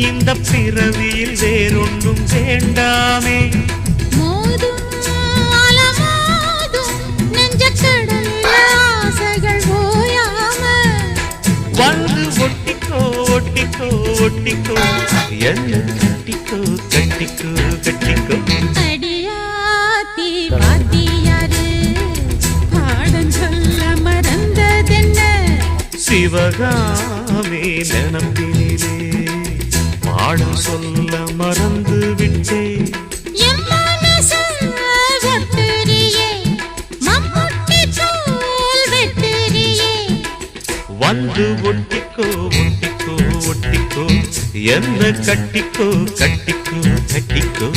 இந்த பிறவியில் வேறொன்றும் வேண்டாமே. மோதும் அலமோதும் நெஞ்சக்கடலில் ஆசைகள் ஓயாம வந்து ஒட்டிக்கோ ஒட்டிக்கோ ஒட்டிக்கோ என்ன கட்டிக்கோ கட்டிக்கோ கட்டிக்கோ. அடியாத்தி வாத்தியாரு பாடம் சொல்ல மறந்ததென்ன சிவகாமே நினப்பினிலே பாடம் சொல்ல மறந்து விட்டே. என் மனசு வெட்டுறியே மம்முட்டி தோல் வெட்டுறியே வந்து ஒட்டிக்கோ ஒட்டிக்கோ ஒட்டிக்கோ என்ன கட்டிக்கோ கட்டிக்கோ கட்டிக்கோ.